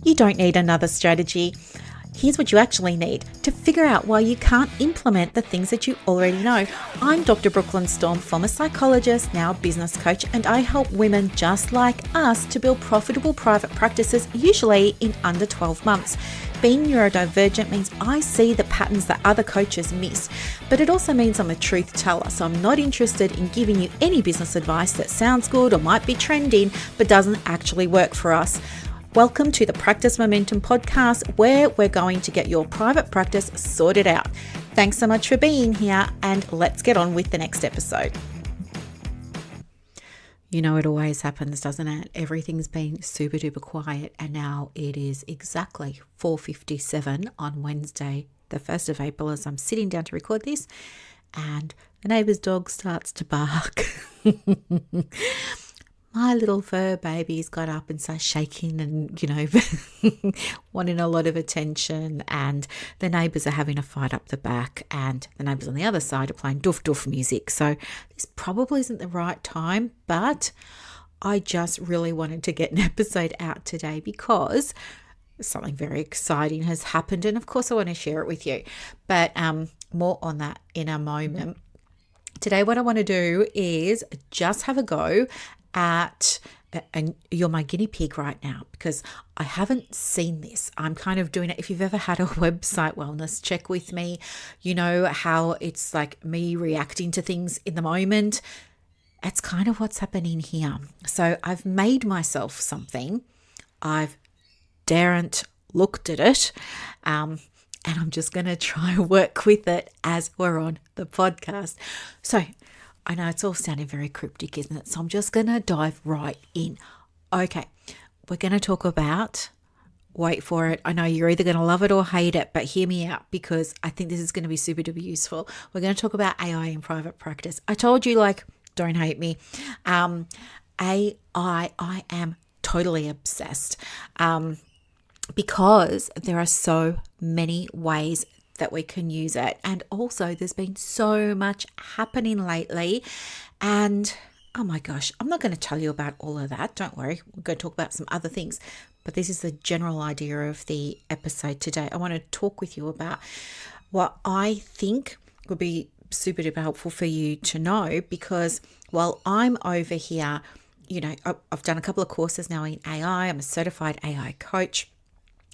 You don't need another strategy. Here's what you actually need to figure out why you can't implement the things that you already know. I'm Dr. Brooklyn Storm, former psychologist, now business coach, and I help women just like us to build profitable private practices, usually in under 12 months. Being neurodivergent means I see the patterns that other coaches miss, but it also means I'm a truth teller, so I'm not interested in giving you any business advice that sounds good or might be trending, but doesn't actually work for us. Welcome to the Practice Momentum podcast, where we're going to get your private practice sorted out. Thanks so much for being here, and let's get on with the next episode. You know, it always happens, doesn't it? Everything's been super duper quiet, and now it is exactly 4:57 on Wednesday, the 1st of April, as I'm sitting down to record this, and the neighbour's dog starts to bark. My little fur baby's got up and starts shaking and, wanting a lot of attention. And the neighbours are having a fight up the back, and the neighbours on the other side are playing doof doof music. So this probably isn't the right time, but I just really wanted to get an episode out today because something very exciting has happened. And of course I want to share it with you, but more on that in a moment. Today, what I want to do is just have a go at, and you're my guinea pig right now because I haven't seen this. I'm kind of doing it. If you've ever had a website wellness check with me, you know how it's like me reacting to things in the moment. It's kind of what's happening here. So I've made myself something. I've daren't looked at it. And I'm just going to try and work with it as we're on the podcast. So I know it's all sounding very cryptic, isn't it? So I'm just going to dive right in. Okay, we're going to talk about, wait for it, I know you're either going to love it or hate it, but hear me out because I think this is going to be super duper useful. We're going to talk about AI in private practice. I told you, don't hate me. AI, I am totally obsessed because there are so many ways that we can use it. And also there's been so much happening lately, and oh my gosh, I'm not going to tell you about all of that. Don't worry. We're going to talk about some other things, but this is the general idea of the episode today. I want to talk with you about what I think would be super duper helpful for you to know, because while I'm over here, I've done a couple of courses now in AI. I'm a certified AI coach.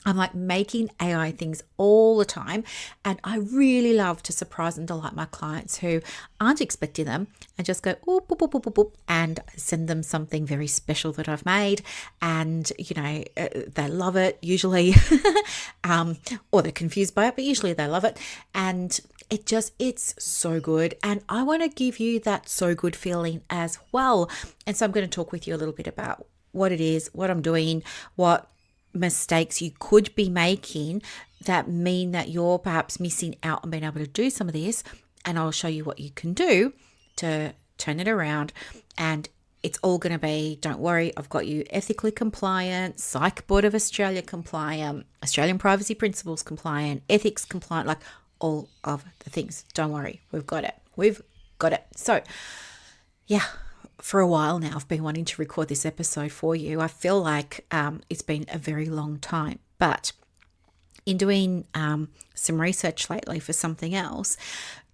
I'm making AI things all the time, and I really love to surprise and delight my clients who aren't expecting them, and just go boop, boop, boop, boop, boop, and send them something very special that I've made, and they love it usually, or they're confused by it, but usually they love it, and it's so good, and I want to give you that so good feeling as well. And so I'm going to talk with you a little bit about what it is, what I'm doing, what mistakes you could be making that mean that you're perhaps missing out on being able to do some of this, and I'll show you what you can do to turn it around. And it's all going to be, don't worry, I've got you ethically compliant, Psych Board of Australia compliant, Australian Privacy Principles compliant, ethics compliant, all of the things. Don't worry, we've got it. So yeah, for a while now, I've been wanting to record this episode for you. I feel like it's been a very long time, but in doing some research lately for something else,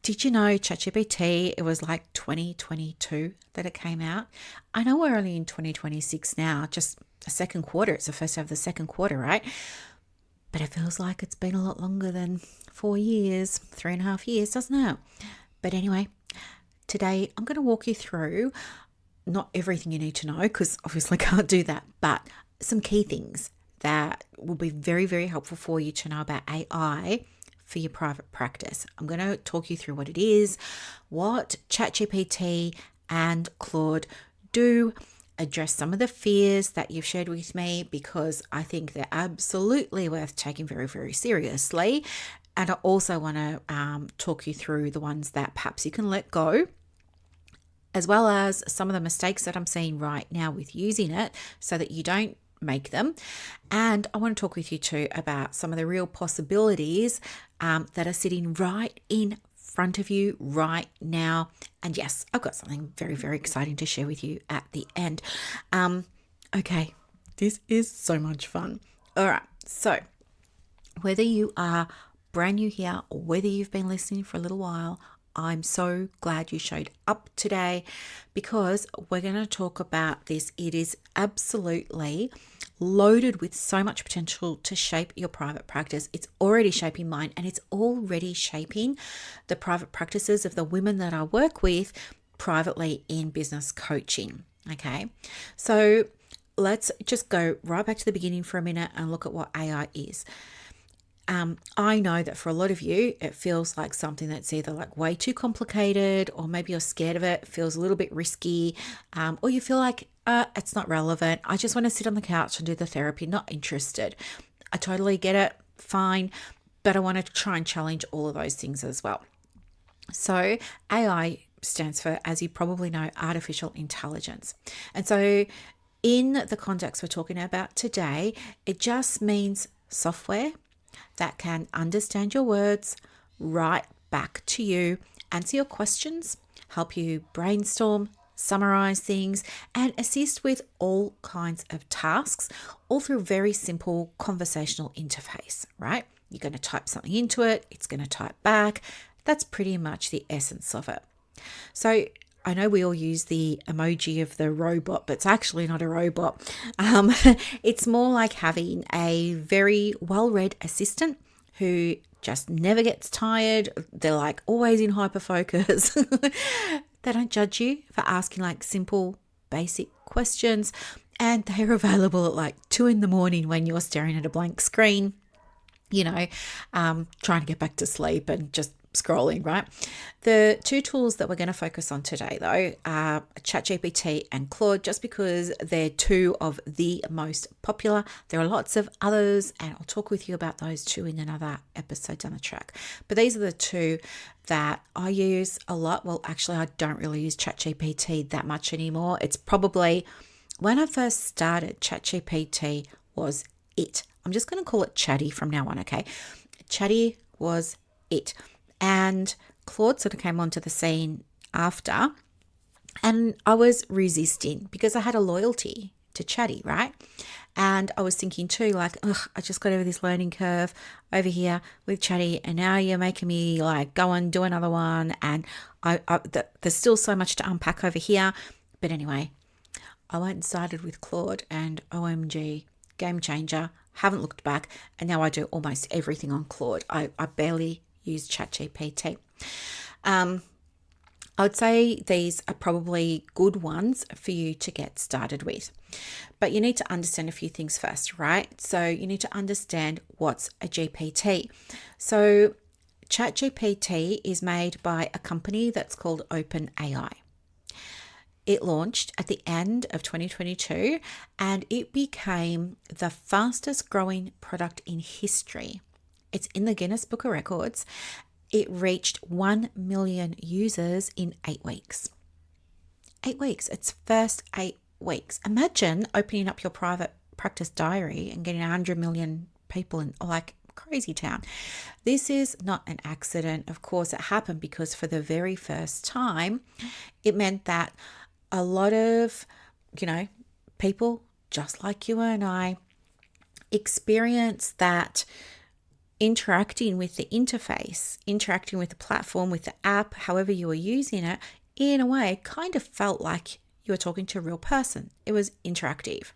did you know ChatGPT, it was 2022 that it came out? I know we're only in 2026 now, just a second quarter. It's the first day of the second quarter, right? But it feels like it's been a lot longer than 4 years, 3.5 years, doesn't it? But anyway, today I'm going to walk you through not everything you need to know, because obviously I can't do that, but some key things that will be very, very helpful for you to know about AI for your private practice. I'm going to talk you through what it is, what ChatGPT and Claude do, address some of the fears that you've shared with me, because I think they're absolutely worth taking very, very seriously. And I also want to talk you through the ones that perhaps you can let go, as well as some of the mistakes that I'm seeing right now with using it so that you don't make them. And I want to talk with you too about some of the real possibilities that are sitting right in front of you right now. And yes, I've got something very, very exciting to share with you at the end. Okay, this is so much fun. All right. So whether you are brand new here or whether you've been listening for a little while, I'm so glad you showed up today because we're going to talk about this. It is absolutely loaded with so much potential to shape your private practice. It's already shaping mine, and it's already shaping the private practices of the women that I work with privately in business coaching. Okay. So let's just go right back to the beginning for a minute and look at what AI is. I know that for a lot of you, it feels like something that's either like way too complicated, or maybe you're scared of it, feels a little bit risky, or you feel like it's not relevant. I just want to sit on the couch and do the therapy, not interested. I totally get it, fine, but I want to try and challenge all of those things as well. So AI stands for, as you probably know, artificial intelligence. And so in the context we're talking about today, it just means software that can understand your words, write back to you, answer your questions, help you brainstorm, summarize things, and assist with all kinds of tasks, all through a very simple conversational interface, right? You're going to type something into it, it's going to type back. That's pretty much the essence of it. So I know we all use the emoji of the robot, but it's actually not a robot. It's more like having a very well-read assistant who just never gets tired. They're like always in hyperfocus. They don't judge you for asking like simple, basic questions. And they're available at like 2 a.m. when you're staring at a blank screen, trying to get back to sleep and just scrolling, right? The two tools that we're going to focus on today, though, are ChatGPT and Claude, just because they're two of the most popular. There are lots of others, and I'll talk with you about those two in another episode down the track. But these are the two that I use a lot. Well, actually, I don't really use ChatGPT that much anymore. It's probably when I first started, ChatGPT was it. I'm just going to call it Chatty from now on, okay? Chatty was it. And Claude sort of came onto the scene after, and I was resisting because I had a loyalty to Chatty, right? And I was thinking too, like, I just got over this learning curve over here with Chatty, and now you're making me like go and do another one, and there's still so much to unpack over here. But anyway, I went and started with Claude, and OMG, game changer. Haven't looked back, and now I do almost everything on Claude. I barely use ChatGPT. I would say these are probably good ones for you to get started with. But you need to understand a few things first, right? So you need to understand what's a GPT. So ChatGPT is made by a company that's called OpenAI. It launched at the end of 2022, and it became the fastest growing product in history. It's in the Guinness Book of Records. It reached 1 million users in 8 weeks. 8 weeks. Its first 8 weeks. Imagine opening up your private practice diary and getting 100 million people in like crazy town. This is not an accident. Of course, it happened because for the very first time, it meant that a lot of, people just like you and I experience that interacting with the interface, interacting with the platform, with the app, however you were using it, in a way, kind of felt like you were talking to a real person. It was interactive.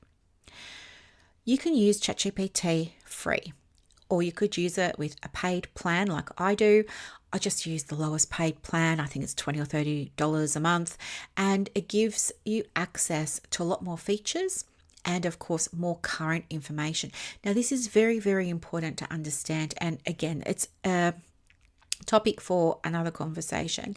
You can use ChatGPT free, or you could use it with a paid plan like I do. I just use the lowest paid plan. I think it's $20 or $30 a month, and it gives you access to a lot more features and of course more current information. Now this is very, very important to understand, and again, it's a topic for another conversation,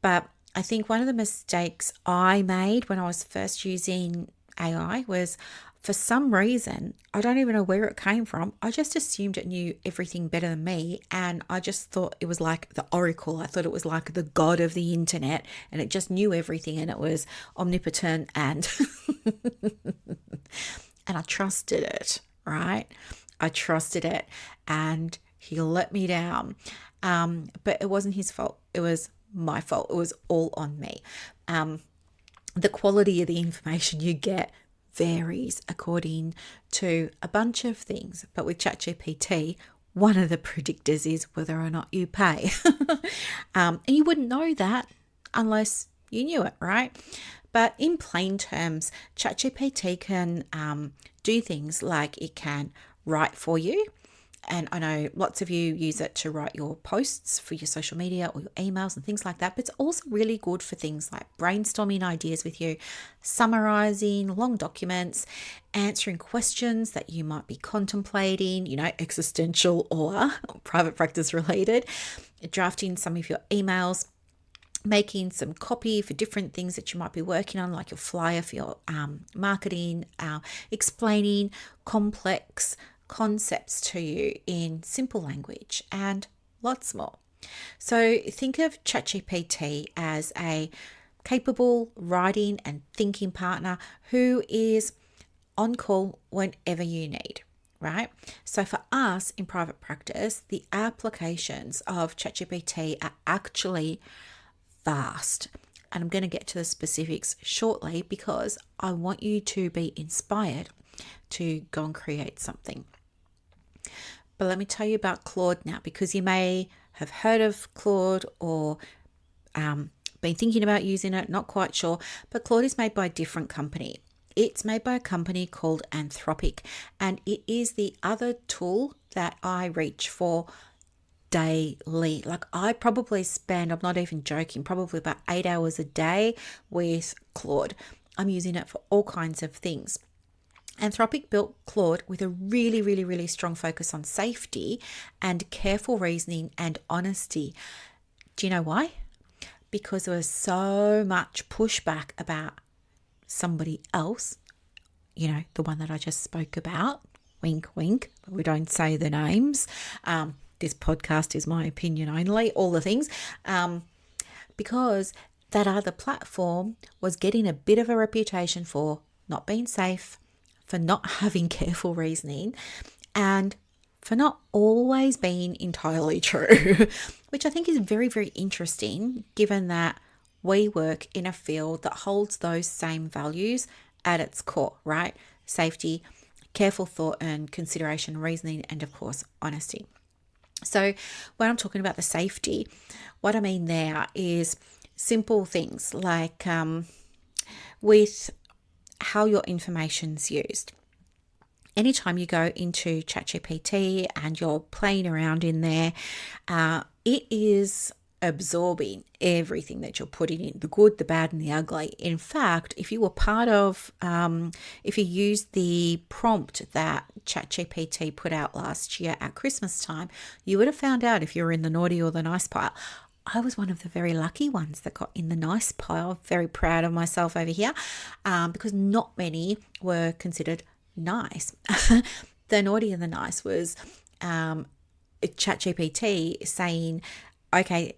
but I think one of the mistakes I made when I was first using AI was, for some reason, I don't even know where it came from, I just assumed it knew everything better than me, and I just thought it was like the oracle. I thought it was like the god of the internet, and it just knew everything, and it was omnipotent, and and I trusted it, right? I trusted it, and he let me down. But it wasn't his fault. It was my fault. It was all on me. The quality of the information you get varies according to a bunch of things. But with ChatGPT, one of the predictors is whether or not you pay. And you wouldn't know that unless you knew it, right? But in plain terms, ChatGPT can do things like it can write for you. And I know lots of you use it to write your posts for your social media or your emails and things like that. But it's also really good for things like brainstorming ideas with you, summarizing long documents, answering questions that you might be contemplating, existential or private practice related, drafting some of your emails, making some copy for different things that you might be working on, like your flyer for your marketing, explaining complex concepts to you in simple language, and lots more. So think of ChatGPT as a capable writing and thinking partner who is on call whenever you need, right? So for us in private practice, the applications of ChatGPT are actually vast. And I'm going to get to the specifics shortly because I want you to be inspired to go and create something. But let me tell you about Claude now, because you may have heard of Claude or been thinking about using it, not quite sure. But Claude is made by a different company. It's made by a company called Anthropic, and it is the other tool that I reach for daily. Like I probably spend, I'm not even joking, probably about 8 hours a day with Claude. I'm using it for all kinds of things. Anthropic built Claude with a really, really, really strong focus on safety and careful reasoning and honesty. Do you know why? Because there was so much pushback about somebody else, the one that I just spoke about, wink, wink, but we don't say the names. This podcast is my opinion only, all the things, because that other platform was getting a bit of a reputation for not being safe, for not having careful reasoning, and for not always being entirely true, which I think is very, very interesting, given that we work in a field that holds those same values at its core, right? Safety, careful thought and consideration, reasoning, and of course, honesty. So when I'm talking about the safety, what I mean there is simple things like with how your information's used. Anytime you go into ChatGPT and you're playing around in there, it is absorbing everything that you're putting in, the good, the bad, and the ugly. In fact, if you were part of, if you used the prompt that ChatGPT put out last year at Christmas time, you would have found out if you were in the naughty or the nice pile. I was one of the very lucky ones that got in the nice pile. Very proud of myself over here, because not many were considered nice. The naughty and the nice was ChatGPT saying, okay,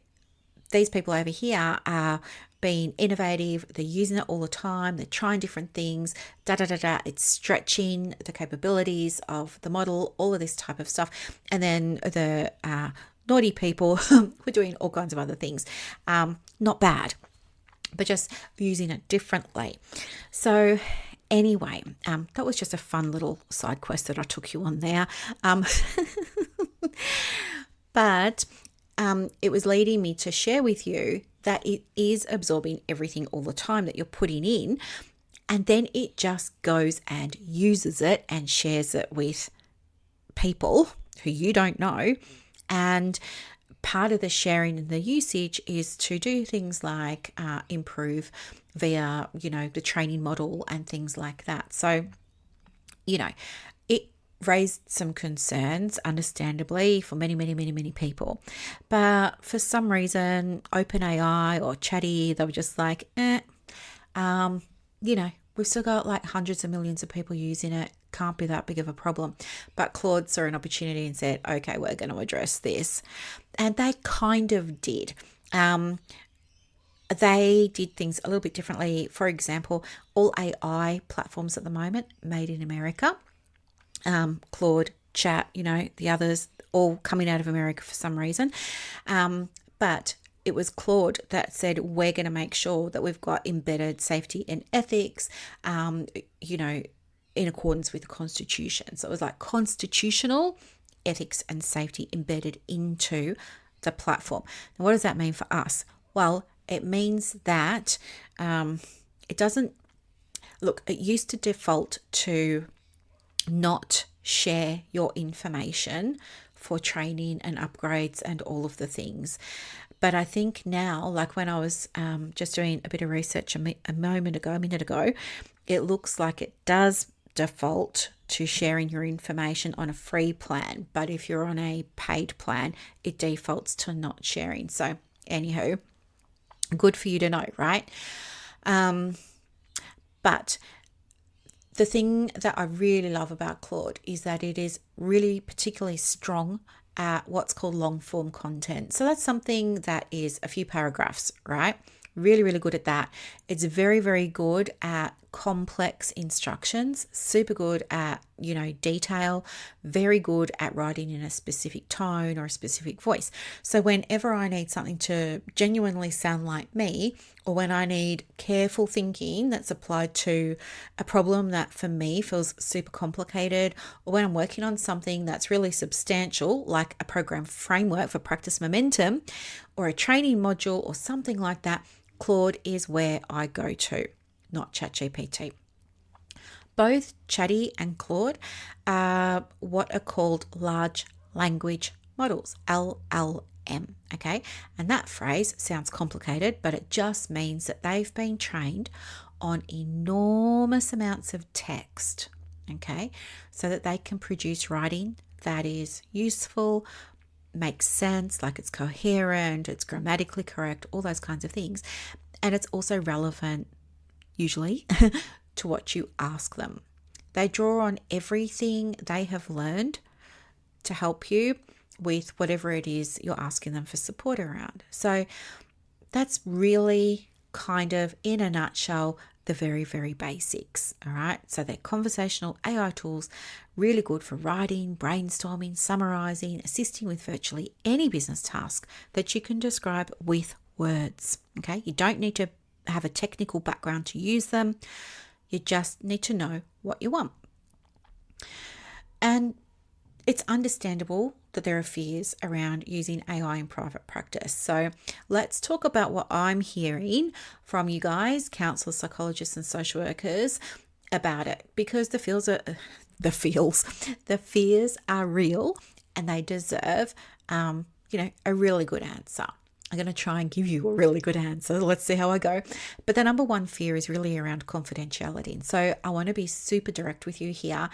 these people over here are being innovative, they're using it all the time, they're trying different things, it's stretching the capabilities of the model, all of this type of stuff. And then the naughty people were doing all kinds of other things. Not bad, but just using it differently. So anyway, that was just a fun little side quest that I took you on there. But it was leading me to share with you that it is absorbing everything all the time that you're putting in, and then it just goes and uses it and shares it with people who you don't know. And part of the sharing and the usage is to do things like improve via, the training model and things like that. So, it raised some concerns, understandably, for many, many, many, many people. But for some reason, OpenAI or Chatty, they were just like, we've still got like hundreds of millions of people using it. Can't be that big of a problem. But Claude saw an opportunity and said, okay, we're going to address this. And they kind of did. They did things a little bit differently. For example, all AI platforms at the moment made in America. Claude, Chat, the others, all coming out of America for some reason. But it was Claude that said, we're going to make sure that we've got embedded safety and ethics, you know, in accordance with the Constitution. So it was like constitutional ethics and safety embedded into the platform. Now, what does that mean for us? Well, it means that it doesn't, look, it used to default to not share your information for training and upgrades and all of the things. But I think now, like when I was just doing a bit of research a minute ago, it looks like it does default to sharing your information on a free plan. But if you're on a paid plan, it defaults to not sharing. So anywho, good for you to know, right? But the thing that I really love about Claude is that it is really particularly strong at what's called long form content. So that's something that is a few paragraphs, right? Really, really good at that. It's very, very good at complex instructions, super good at, you know, detail, very good at writing in a specific tone or a specific voice. So whenever I need something to genuinely sound like me, or when I need careful thinking that's applied to a problem that for me feels super complicated, or when I'm working on something that's really substantial, like a program framework for practice momentum or a training module or something like that, Claude is where I go to, not ChatGPT. Both Chatty and Claude are what are called large language models, LLM, okay? And that phrase sounds complicated, but it just means that they've been trained on enormous amounts of text, okay? So that they can produce writing that is useful, makes sense, like it's coherent, it's grammatically correct, all those kinds of things. And it's also relevant, usually, to what you ask them. They draw on everything they have learned to help you with whatever it is you're asking them for support around. So that's really kind of, in a nutshell, the very, very basics, all right? So they're conversational AI tools, really good for writing, brainstorming, summarizing, assisting with virtually any business task that you can describe with words, okay? You don't need to have a technical background to use them. You just need to know what you want. And it's understandable that there are fears around using AI in private practice. So let's talk about what I'm hearing from you guys, counsellors, psychologists, and social workers about it, because the fears are real, and they deserve, a really good answer. I'm going to try and give you a really good answer. Let's see how I go. But the number one fear is really around confidentiality. And so I want to be super direct with you here.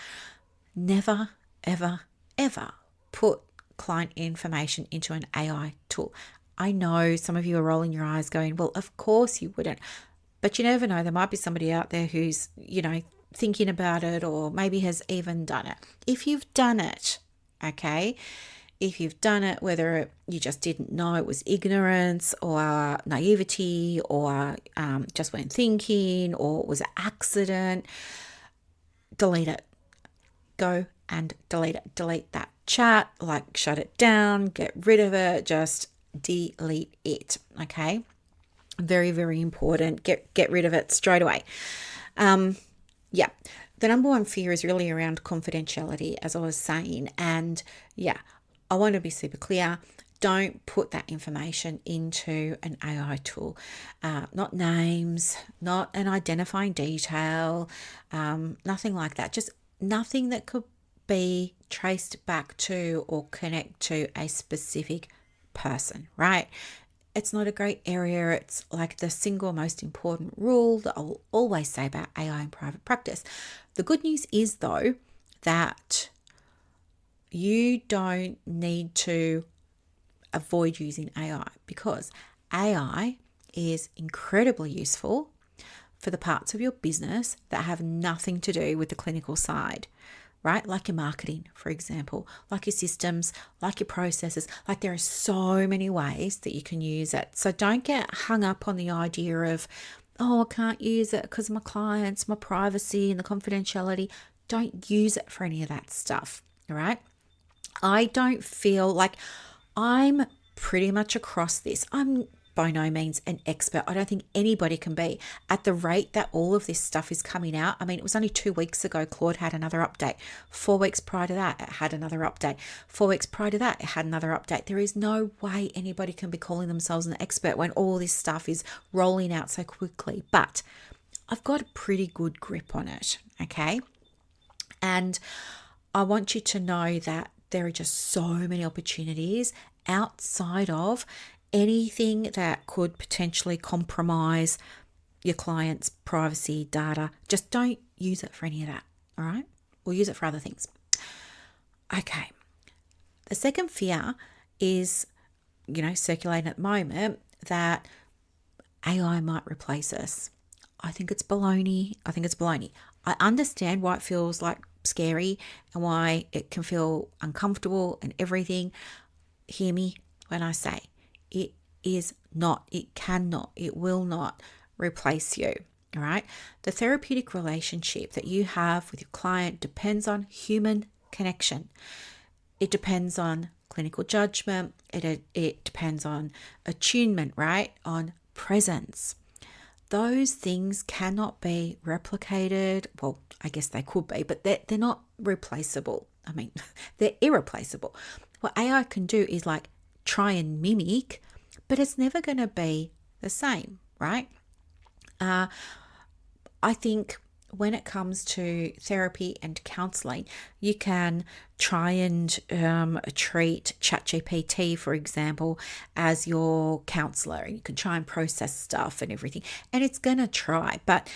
Never, ever, ever put client information into an AI tool. I know some of you are rolling your eyes going, well, of course you wouldn't. But you never know. There might be somebody out there who's, thinking about it, or maybe has even done it. If you've done it, okay, if you've done it, whether you just didn't know, it was ignorance or naivety, or just weren't thinking, or it was an accident, delete it. Go and delete it. Delete that chat, like shut it down, get rid of it, just delete it, okay? Very, very important. Get rid of it straight away. The number one fear is really around confidentiality, as I was saying. And I want to be super clear. Don't put that information into an AI tool. Not names, not an identifying detail, nothing like that. Just nothing that could be traced back to or connect to a specific person, right? It's not a great area. It's like the single most important rule that I'll always say about AI in private practice. The good news is, though, that you don't need to avoid using AI, because AI is incredibly useful for the parts of your business that have nothing to do with the clinical side, right? Like your marketing, for example, like your systems, like your processes. Like there are so many ways that you can use it. So don't get hung up on the idea of, oh, I can't use it because of my clients, my privacy and the confidentiality. Don't use it for any of that stuff, all right? I don't feel like I'm pretty much across this. I'm by no means an expert. I don't think anybody can be. At the rate that all of this stuff is coming out, I mean, it was only 2 weeks ago Claude had another update. 4 weeks prior to that, it had another update. 4 weeks prior to that, it had another update. There is no way anybody can be calling themselves an expert when all this stuff is rolling out so quickly. But I've got a pretty good grip on it, okay? And I want you to know that there are just so many opportunities outside of anything that could potentially compromise your client's privacy data. Just don't use it for any of that, all right? We'll use it for other things. Okay. The second fear is, circulating at the moment that AI might replace us. I think it's baloney. I understand why it feels like scary and why it can feel uncomfortable and everything. Hear me when I say it is not, it cannot, it will not replace you. All right. The therapeutic relationship that you have with your client depends on human connection. It depends on clinical judgment. It depends on attunement, right? On presence. Those things cannot be replicated. Well, I guess they could be, but they're not replaceable. I mean, they're irreplaceable. What AI can do is like try and mimic, but it's never going to be the same, right? I think when it comes to therapy and counseling, you can try and treat ChatGPT, for example, as your counselor. You can try and process stuff and everything, and it's going to try, but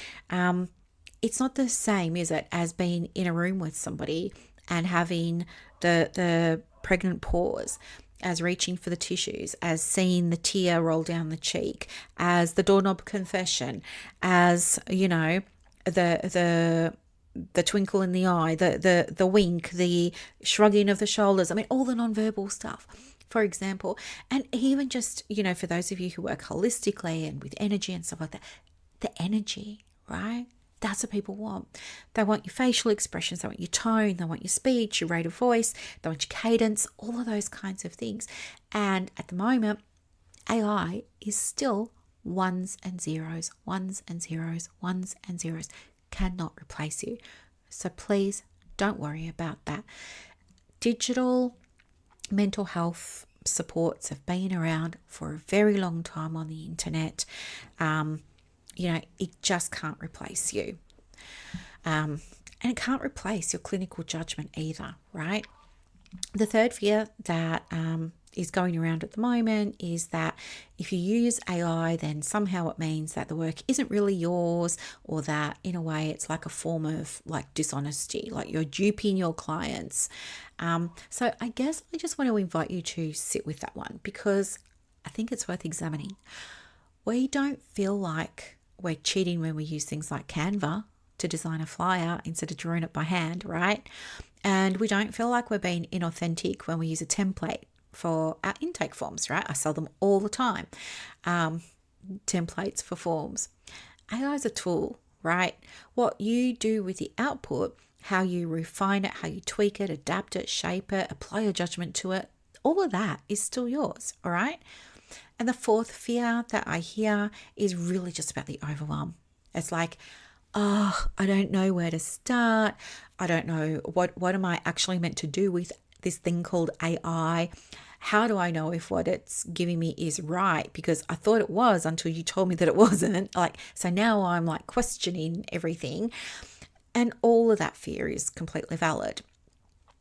it's not the same, is it, as being in a room with somebody and having the pregnant pause, as reaching for the tissues, as seeing the tear roll down the cheek, as the doorknob confession, as, the twinkle in the eye, the wink, the shrugging of the shoulders. I mean, all the nonverbal stuff, for example. And even just, for those of you who work holistically and with energy and stuff like that, the energy, right? That's what people want. They want your facial expressions, they want your tone, they want your speech, your rate of voice, they want your cadence, all of those kinds of things. And at the moment, AI is still ones and zeros, ones and zeros, ones and zeros. Cannot replace you. So please don't worry about that. Digital mental health supports have been around for a very long time on the internet. It just can't replace you. And it can't replace your clinical judgment either, right? The third fear that is going around at the moment is that if you use AI, then somehow it means that the work isn't really yours, or that in a way it's like a form of like dishonesty, like you're duping your clients. So I guess I just want to invite you to sit with that one, because I think it's worth examining. We don't feel like we're cheating when we use things like Canva to design a flyer instead of drawing it by hand, right? And we don't feel like we're being inauthentic when we use a template for our intake forms, right? I sell them all the time. Templates for forms. AI is a tool, right? What you do with the output, how you refine it, how you tweak it, adapt it, shape it, apply your judgment to it, all of that is still yours, all right? And the fourth fear that I hear is really just about the overwhelm. It's like, I don't know where to start. I don't know what am I actually meant to do with this thing called AI? How do I know if what it's giving me is right? Because I thought it was until you told me that it wasn't. So now I'm like questioning everything. And all of that fear is completely valid.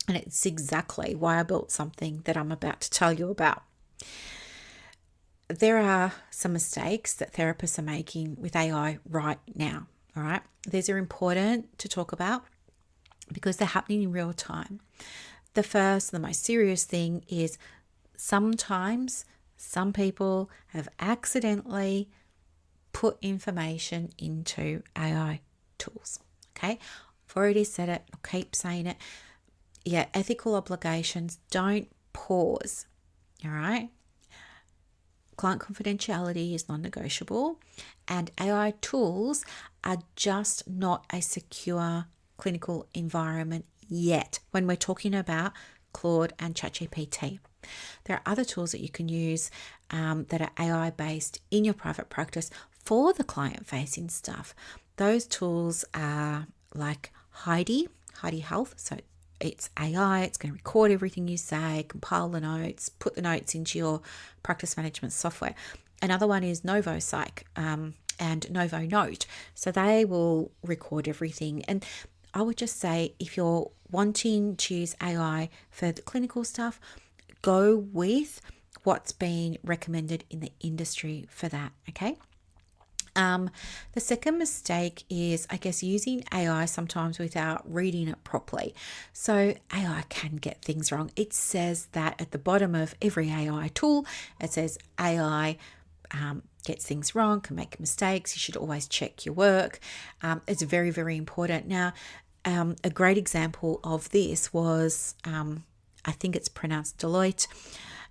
And it's exactly why I built something that I'm about to tell you about. There are some mistakes that therapists are making with AI right now. All right. These are important to talk about because they're happening in real time. The most serious thing is sometimes some people have accidentally put information into AI tools. Okay. I've already said it. I'll keep saying it. Yeah. Ethical obligations don't pause. All right. Client confidentiality is non-negotiable, and AI tools are just not a secure clinical environment yet when we're talking about Claude, and ChatGPT. There are other tools that you can use that are AI based in your private practice for the client facing stuff. Those tools are like Heidi Health. So it's AI, it's going to record everything you say, compile the notes, put the notes into your practice management software. Another one is Novo Psych and Novo Note. So they will record everything. And I would just say, if you're wanting to use AI for the clinical stuff, go with what's been recommended in the industry for that, okay? The second mistake is, I guess, using AI sometimes without reading it properly. So AI can get things wrong. It says that at the bottom of every AI tool, it says AI gets things wrong, can make mistakes. You should always check your work. It's very, very important. Now, a great example of this was, I think it's pronounced Deloitte,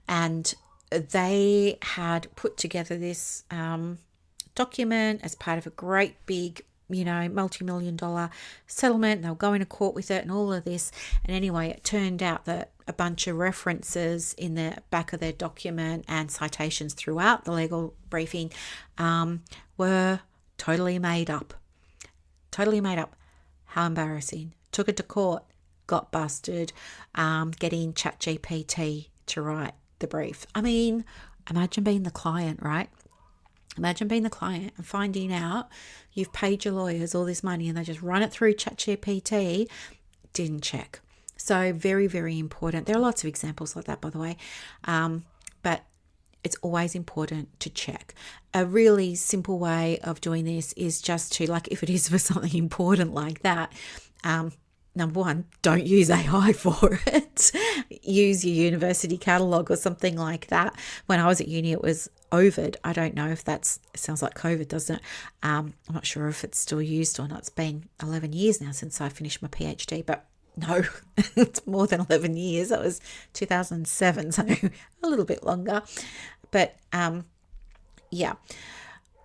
and they had put together this document as part of a great big, multi-million dollar settlement. They were going to court with it and all of this. And anyway, it turned out that a bunch of references in the back of their document and citations throughout the legal briefing were totally made up. Totally made up. How embarrassing. Took it to court, got busted, getting ChatGPT to write the brief. I mean, imagine being the client, right? Imagine being the client and finding out you've paid your lawyers all this money and they just run it through ChatGPT, didn't check. So very, very important. There are lots of examples like that, by the way, but it's always important to check. A really simple way of doing this is just to, like, if it is for something important like that, number one, don't use AI for it. Use your university catalogue or something like that. When I was at uni, it was Ovid. I don't know if it sounds like COVID, doesn't it? I'm not sure if it's still used or not. It's been 11 years now since I finished my PhD, but no, it's more than 11 years. That was 2007, so a little bit longer. But yeah,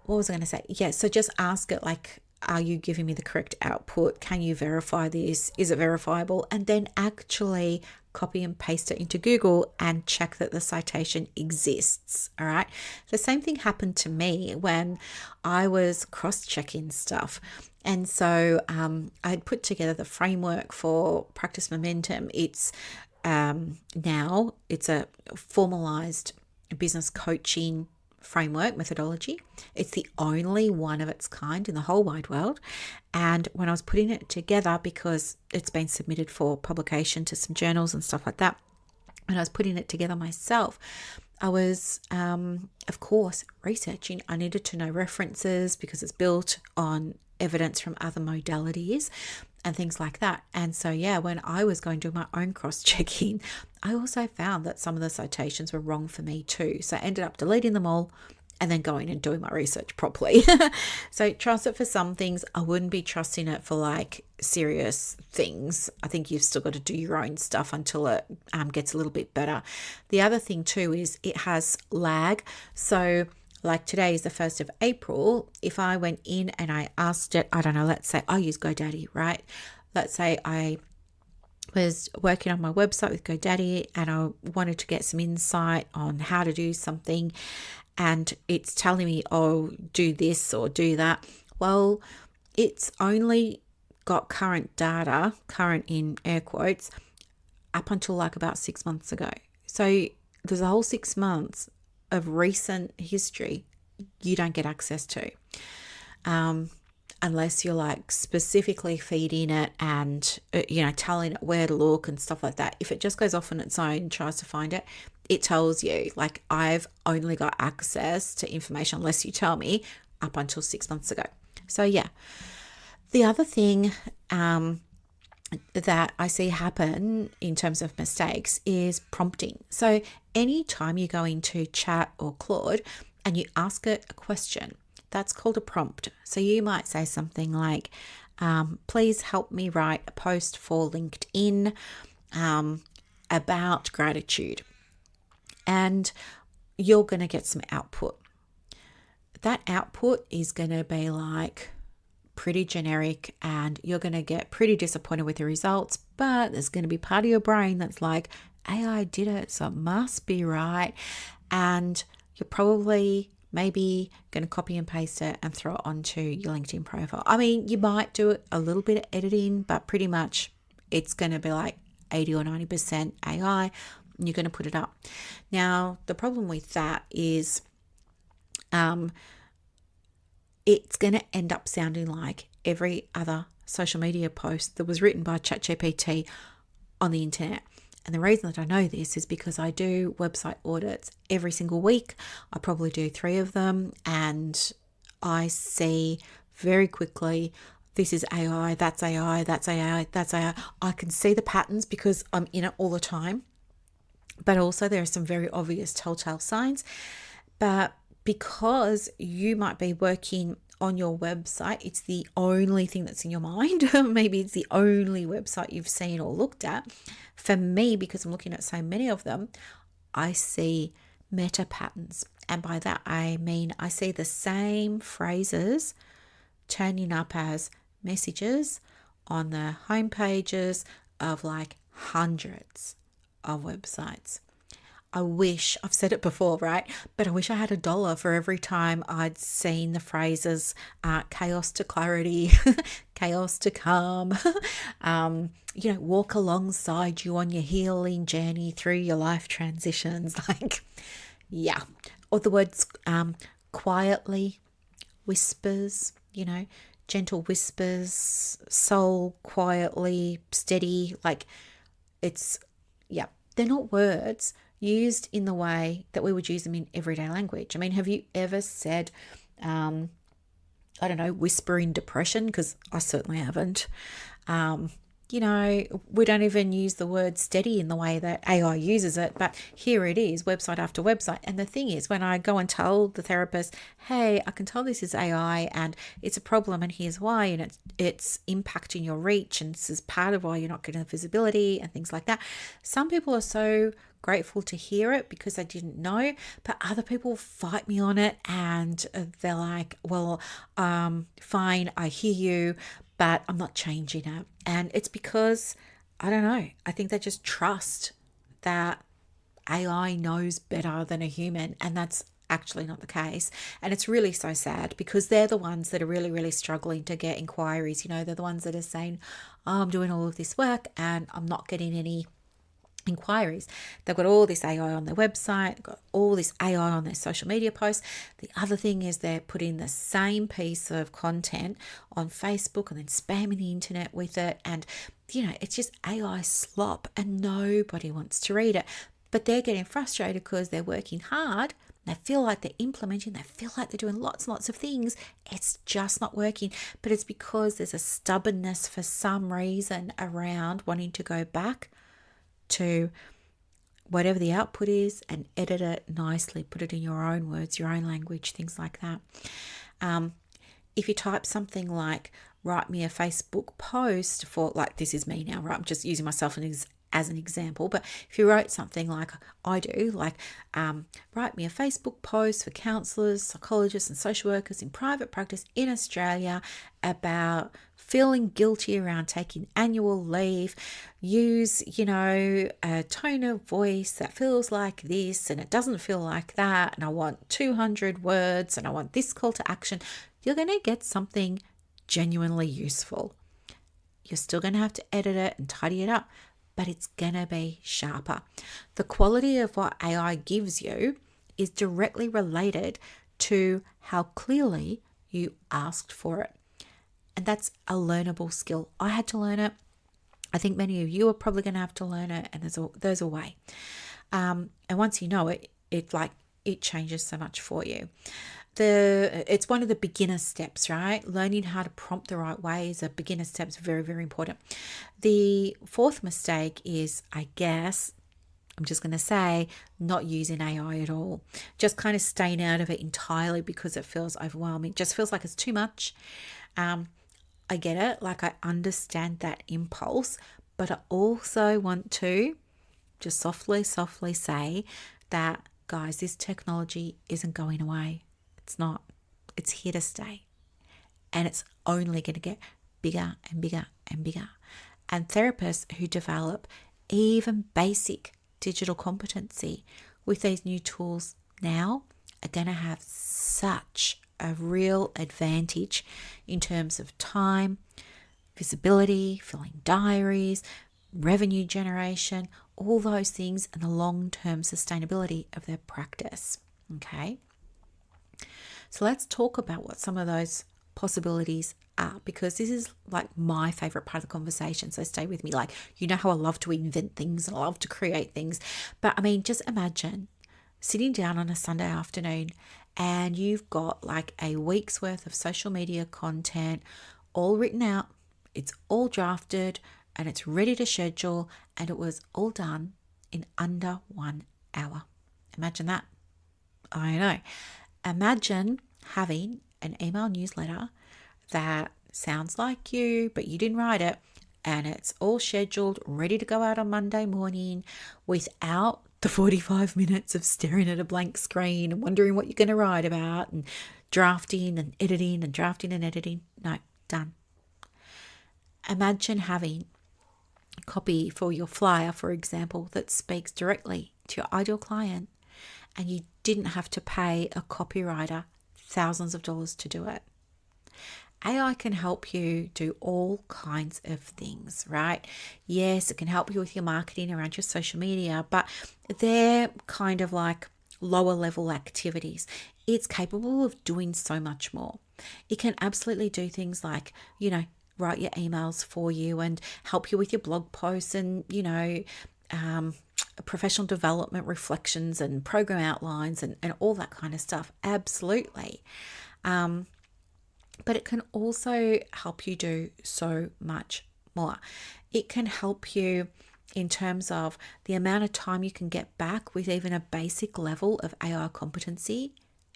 what was I going to say? Yeah, so just ask it, like, are you giving me the correct output? Can you verify this? Is it verifiable? And then actually copy and paste it into Google and check that the citation exists. All right. The same thing happened to me when I was cross-checking stuff. And so I had put together the framework for Practice Momentum. It's now it's a formalized business coaching framework methodology. It's the only one of its kind in the whole wide world. And when I was putting it together, because it's been submitted for publication to some journals and stuff like that, when I was putting it together myself, I was, of course, researching. I needed to know references because it's built on evidence from other modalities and things like that. And so, yeah, when I was going to do my own cross-checking, I also found that some of the citations were wrong for me too. So I ended up deleting them all and then going and doing my research properly. So trust it for some things. I wouldn't be trusting it for like serious things. I think you've still got to do your own stuff until it gets a little bit better. The other thing too is it has lag. So like today is the 1st of April. If I went in and I asked it, I don't know, let's say I use GoDaddy, right? Let's say I was working on my website with GoDaddy and I wanted to get some insight on how to do something, and it's telling me, oh, do this or do that. Well, it's only got current data, current in air quotes, up until like about 6 months ago. So there's a whole 6 months of recent history you don't get access to, unless you're like specifically feeding it and telling it where to look and stuff like that. If it just goes off on its own and tries to find it, it tells you, like, I've only got access to information, unless you tell me, up until 6 months ago. So yeah, the other thing that I see happen in terms of mistakes is prompting. So anytime you go into Chat or Claude and you ask it a question, that's called a prompt. So you might say something like, please help me write a post for LinkedIn about gratitude. And you're going to get some output. That output is going to be like pretty generic and you're going to get pretty disappointed with the results, but there's going to be part of your brain that's like, AI did it, so it must be right. And you're probably maybe going to copy and paste it and throw it onto your LinkedIn profile. I mean, you might do a little bit of editing, but pretty much it's going to be like 80 or 90% AI, and you're going to put it up. Now, the problem with that is it's going to end up sounding like every other social media post that was written by ChatGPT on the internet. And the reason that I know this is because I do website audits every single week. I probably do 3 of them, and I see very quickly, this is AI, that's AI, that's AI, that's AI. I can see the patterns because I'm in it all the time. But also there are some very obvious telltale signs. But because you might be working on your website, it's the only thing that's in your mind. Maybe it's the only website you've seen or looked at. For me, because I'm looking at so many of them, I see meta patterns. And by that, I mean I see the same phrases turning up as messages on the home pages of like hundreds of websites. I wish, I've said it before, right? But I wish I had $1 for every time I'd seen the phrases chaos to clarity, chaos to calm, walk alongside you on your healing journey through your life transitions. Yeah. Or the words quietly, whispers, gentle whispers, soul quietly, steady. They're not words used in the way that we would use them in everyday language. I mean, have you ever said, whispering depression? Because I certainly haven't. We don't even use the word steady in the way that AI uses it, but here it is, website after website. And the thing is, when I go and tell the therapist, hey, I can tell this is AI and it's a problem and here's why, and it's impacting your reach and this is part of why you're not getting the visibility and things like that. Some people are so grateful to hear it because they didn't know, but other people fight me on it and they're like, well, fine, I hear you, but I'm not changing it. And it's because, I don't know, I think they just trust that AI knows better than a human, and that's actually not the case. And it's really so sad because they're the ones that are really, really struggling to get inquiries. They're the ones that are saying, oh, I'm doing all of this work and I'm not getting any inquiries. They've got all this AI on their website, they've got all this AI on their social media posts. The other thing is they're putting the same piece of content on Facebook and then spamming the internet with it. And, it's just AI slop and nobody wants to read it. But they're getting frustrated because they're working hard. They feel like they're implementing, they feel like they're doing lots and lots of things. It's just not working. But it's because there's a stubbornness for some reason around wanting to go back to whatever the output is and edit it nicely, put it in your own words, your own language, things like that. If you type something like, write me a Facebook post for, like, this is me now, right? I'm just using myself as an example, but if you wrote something like I do, like write me a Facebook post for counsellors, psychologists and social workers in private practice in Australia about feeling guilty around taking annual leave, use, a tone of voice that feels like this and it doesn't feel like that, and I want 200 words and I want this call to action, you're going to get something genuinely useful. You're still going to have to edit it and tidy it up, but it's going to be sharper. The quality of what AI gives you is directly related to how clearly you asked for it. And that's a learnable skill. I had to learn it. I think many of you are probably going to have to learn it, and there's a way. And once you know it, it changes so much for you. It's one of the beginner steps, right? Learning how to prompt the right way is a beginner step. It's very, very important. The fourth mistake is, I guess, I'm just going to say, not using AI at all. Just kind of staying out of it entirely because it feels overwhelming. It just feels like it's too much. I get it. Like, I understand that impulse, but I also want to just softly say that, guys, this technology isn't going away. It's not. It's here to stay. and it's only going to get bigger and bigger and bigger. And therapists who develop even basic digital competency with these new tools now are going to have such a real advantage in terms of time, visibility, filling diaries, revenue generation, all those things, and the long-term sustainability of their practice. Okay. So let's talk about what some of those possibilities are, because this is like my favorite part of the conversation. So stay with me. Like, you know how I love to invent things and I love to create things. But I mean, just imagine sitting down on a Sunday afternoon and you've got like a week's worth of social media content all written out. It's all drafted and it's ready to schedule, and it was all done in under 1 hour. Imagine that. I know. Imagine having an email newsletter that sounds like you, but you didn't write it, and it's all scheduled, ready to go out on Monday morning without the 45 minutes of staring at a blank screen and wondering what you're going to write about and drafting and editing and drafting and editing. No, done. Imagine having a copy for your flyer, for example, that speaks directly to your ideal client, and you didn't have to pay a copywriter thousands of dollars to do it. AI can help you do all kinds of things, right? Yes, it can help you with your marketing around your social media, but they're kind of like lower level activities. It's capable of doing so much more. It can absolutely do things like, write your emails for you and help you with your blog posts and, professional development reflections and program outlines and all that kind of stuff. Absolutely. But it can also help you do so much more. It can help you in terms of the amount of time you can get back with even a basic level of AI competency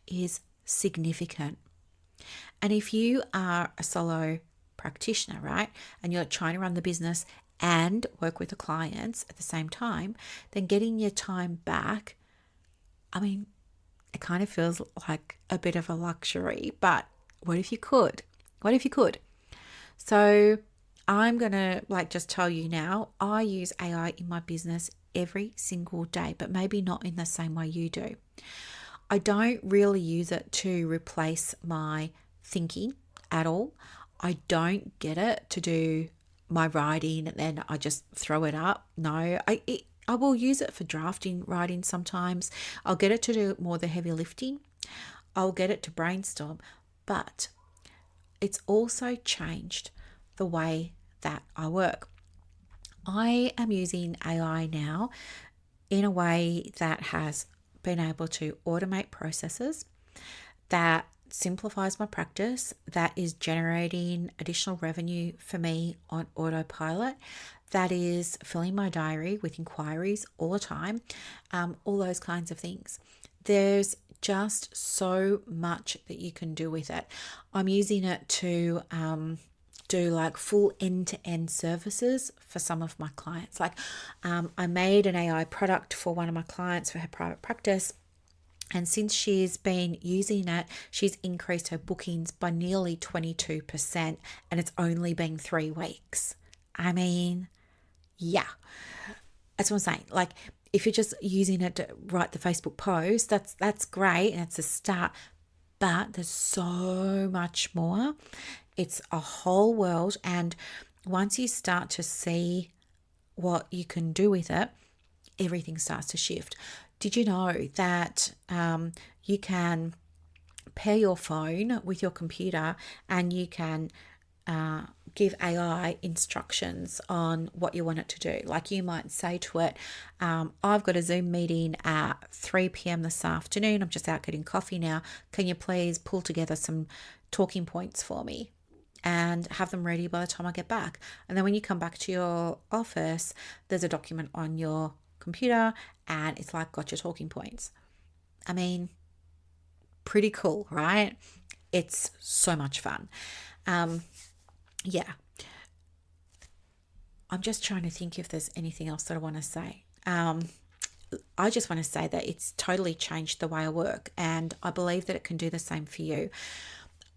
is significant. And if you are a solo practitioner, right, and you're trying to run the business and work with the clients at the same time, then getting your time back, I mean, it kind of feels like a bit of a luxury, but what if you could? What if you could? So I'm going to just tell you now, I use AI in my business every single day, but maybe not in the same way you do. I don't really use it to replace my thinking at all. I don't get it to do my writing and then I just throw it up. No, I will use it for drafting, writing sometimes. I'll get it to do more the heavy lifting. I'll get it to brainstorm. But it's also changed the way that I work. I am using AI now in a way that has been able to automate processes, that simplifies my practice, that is generating additional revenue for me on autopilot, that is filling my diary with inquiries all the time, all those kinds of things. There's just so much that you can do with it. I'm using it to do full end-to-end services for some of my clients. I made an AI product for one of my clients for her private practice, and since she's been using it, she's increased her bookings by nearly 22%, and it's only been 3 weeks. I mean, yeah, that's what I'm saying. If you're just using it to write the Facebook post, that's great and it's a start, but there's so much more. It's a whole world, and once you start to see what you can do with it, everything starts to shift. Did you know that you can pair your phone with your computer and you can give AI instructions on what you want it to do? You might say to it, I've got a Zoom meeting at 3 p.m. this afternoon. I'm just out getting coffee now. Can you please pull together some talking points for me and have them ready by the time I get back? And then when you come back to your office, there's a document on your computer and it's got your talking points. I mean, pretty cool, right? It's so much fun. Yeah. I'm just trying to think if there's anything else that I want to say. I just want to say that it's totally changed the way I work, and I believe that it can do the same for you.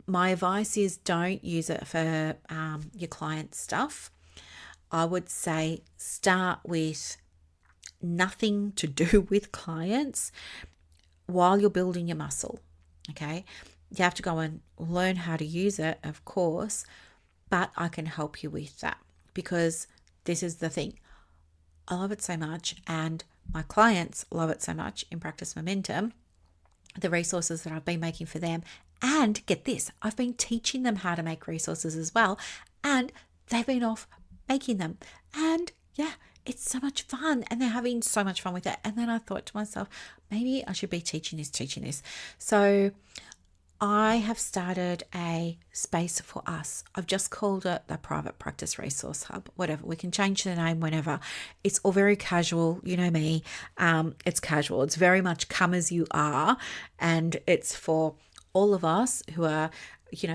My advice is don't use it for your client stuff. I would say start with nothing to do with clients while you're building your muscle. Okay. You have to go and learn how to use it, of course, but I can help you with that because this is the thing. I love it so much, and my clients love it so much in Practice Momentum, the resources that I've been making for them. And get this, I've been teaching them how to make resources as well, and they've been off making them. And yeah, it's so much fun, and they're having so much fun with it. And then I thought to myself, maybe I should be teaching this. So I have started a space for us. I've just called it the Private Practice Resource Hub, whatever. We can change the name whenever. It's all very casual. You know me. It's casual. It's very much come as you are. And it's for all of us who are,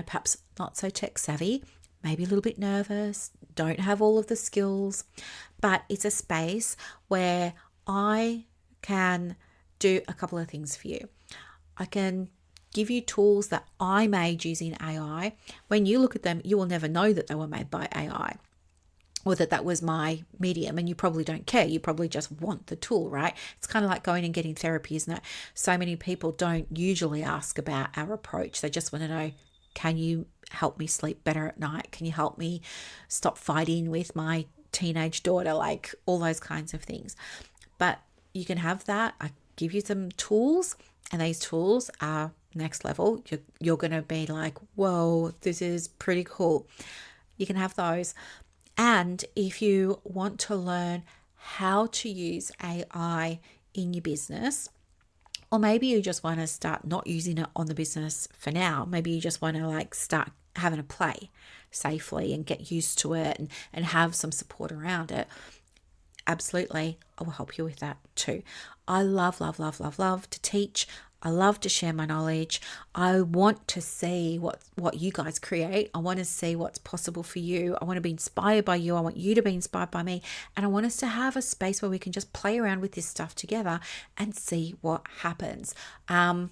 perhaps not so tech savvy, maybe a little bit nervous, don't have all of the skills. But it's a space where I can do a couple of things for you. I can give you tools that I made using AI. When you look at them, you will never know that they were made by AI or that was my medium, and you probably don't care. You probably just want the tool, right? It's kind of like going and getting therapy, isn't it? So many people don't usually ask about our approach. They just want to know, can you help me sleep better at night? Can you help me stop fighting with my teenage daughter? Like all those kinds of things. But you can have that. I give you some tools, and these tools are next level. You're going to be like, whoa, this is pretty cool. You can have those. And if you want to learn how to use AI in your business, or maybe you just want to start not using it on the business for now, maybe you just want to start having a play safely and get used to it and have some support around it, absolutely, I will help you with that too. I love to teach. I love to share my knowledge. I want to see what you guys create. I want to see what's possible for you. I want to be inspired by you. I want you to be inspired by me. And I want us to have a space where we can just play around with this stuff together and see what happens. And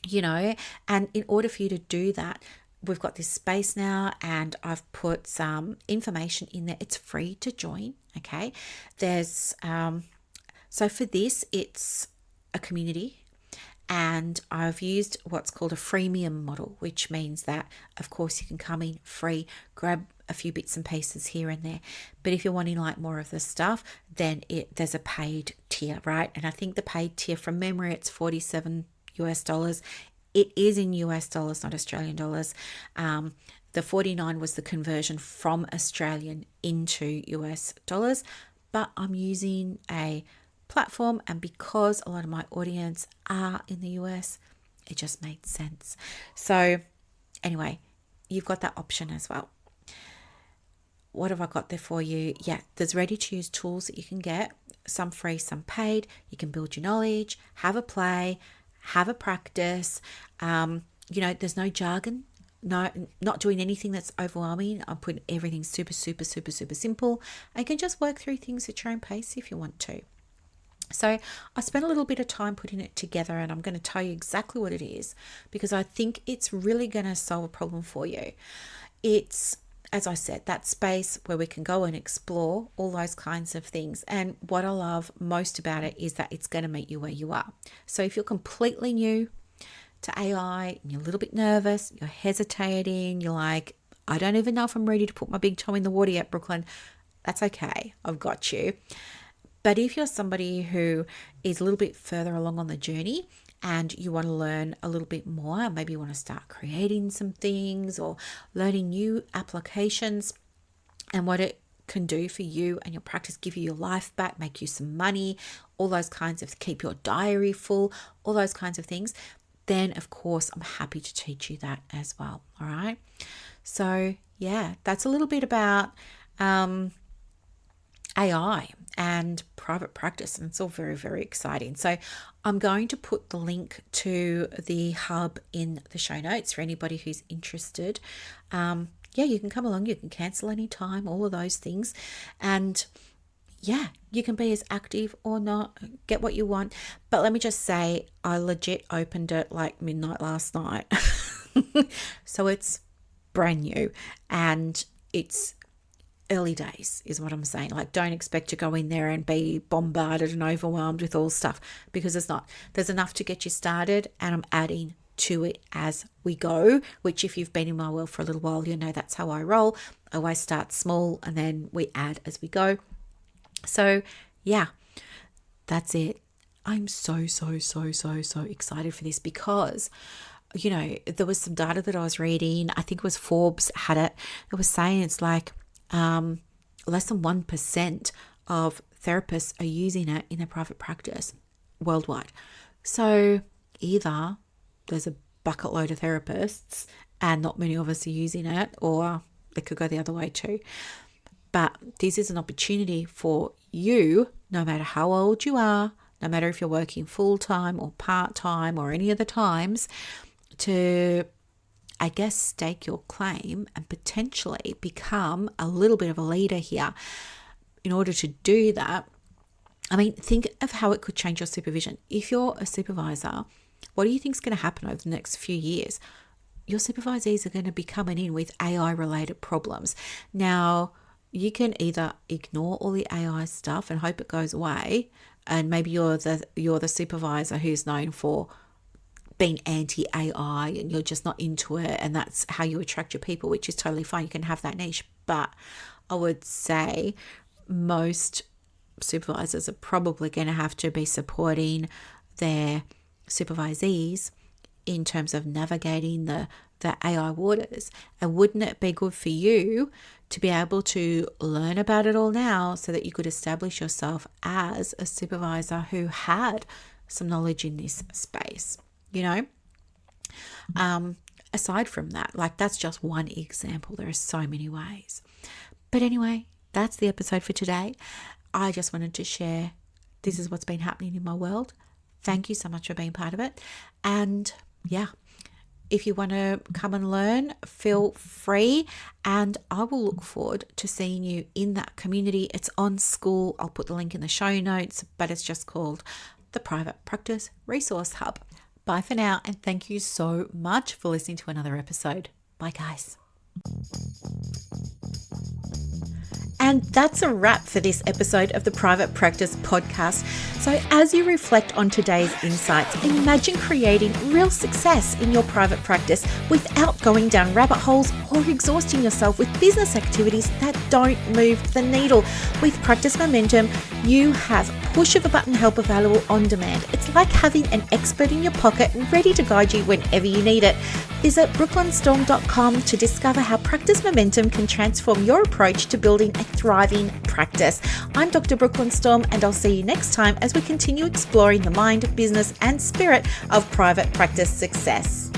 in order for you to do that, we've got this space now, and I've put some information in there. It's free to join. Okay. There's, so for this, it's a community. And I've used what's called a freemium model, which means that, of course, you can come in free, grab a few bits and pieces here and there. But if you're wanting more of the stuff, then there's a paid tier, right? And I think the paid tier, from memory, it's $47 US. It is in US dollars, not Australian dollars. The 49 was the conversion from Australian into US dollars, but I'm using a platform, and because a lot of my audience are in the US, it just made sense. So anyway, you've got that option as well. What have I got there for you? Yeah, there's ready to use tools that you can get, some free, some paid. You can build your knowledge, have a play, have a practice. There's no jargon. No, not doing anything that's overwhelming. I'm putting everything super simple. I can just work through things at your own pace if you want to. So I spent a little bit of time putting it together, and I'm going to tell you exactly what it is because I think it's really going to solve a problem for you. It's, as I said, that space where we can go and explore all those kinds of things. And what I love most about it is that it's going to meet you where you are. So if you're completely new to AI and you're a little bit nervous, you're hesitating, you're like, I don't even know if I'm ready to put my big toe in the water yet, Brooklyn, that's okay. I've got you. But if you're somebody who is a little bit further along on the journey and you want to learn a little bit more, maybe you want to start creating some things or learning new applications and what it can do for you and your practice, give you your life back, make you some money, all those kinds of, keep your diary full, all those kinds of things, then of course I'm happy to teach you that as well. All right. So yeah, that's a little bit about AI and private practice, and it's all very exciting. So I'm going to put the link to the hub in the show notes for anybody who's interested. You can come along, you can cancel anytime, all of those things, and yeah, you can be as active or not, get what you want. But let me just say, I legit opened it like midnight last night. So it's brand new and it's early days is what I'm saying. Like, don't expect to go in there and be bombarded and overwhelmed with all stuff, because it's not. There's enough to get you started, and I'm adding to it as we go, which if you've been in my world for a little while, you know that's how I roll. I always start small and then we add as we go. So yeah, that's it. I'm so excited for this because, you know, there was some data that I was reading. I think it was Forbes had it. It was saying it's like less than 1% of therapists are using it in their private practice worldwide. So either there's a bucket load of therapists and not many of us are using it, or it could go the other way too. But this is an opportunity for you, no matter how old you are, no matter if you're working full-time or part-time or any other times, to, I guess, stake your claim and potentially become a little bit of a leader here. In order to do that, I mean, think of how it could change your supervision. If you're a supervisor, what do you think is going to happen over the next few years? Your supervisees are going to be coming in with AI-related problems. Now, you can either ignore all the AI stuff and hope it goes away, and maybe you're the supervisor who's known for being anti-AI and you're just not into it, and that's how you attract your people, which is totally fine. You can have that niche. But I would say most supervisors are probably going to have to be supporting their supervisees in terms of navigating the AI waters. And wouldn't it be good for you to be able to learn about it all now so that you could establish yourself as a supervisor who had some knowledge in this space, you know? Aside from that, like, that's just one example. There are so many ways. But anyway, that's the episode for today. I just wanted to share this is what's been happening in my world. Thank you so much for being part of it. And yeah, if you want to come and learn, feel free. And I will look forward to seeing you in that community. It's on School. I'll put the link in the show notes, but it's just called the Private Practice Resource Hub. Bye for now. And thank you so much for listening to another episode. Bye, guys. And that's a wrap for this episode of the Private Practice Podcast. So as you reflect on today's insights, imagine creating real success in your private practice without going down rabbit holes or exhausting yourself with business activities that don't move the needle. With Practice Momentum, you have push of a button help available on demand. It's like having an expert in your pocket ready to guide you whenever you need it. Visit brooklynstorm.com to discover how Practice Momentum can transform your approach to building a thriving practice. I'm Dr. Brooklyn Storm, and I'll see you next time as we continue exploring the mind, business, and spirit of private practice success.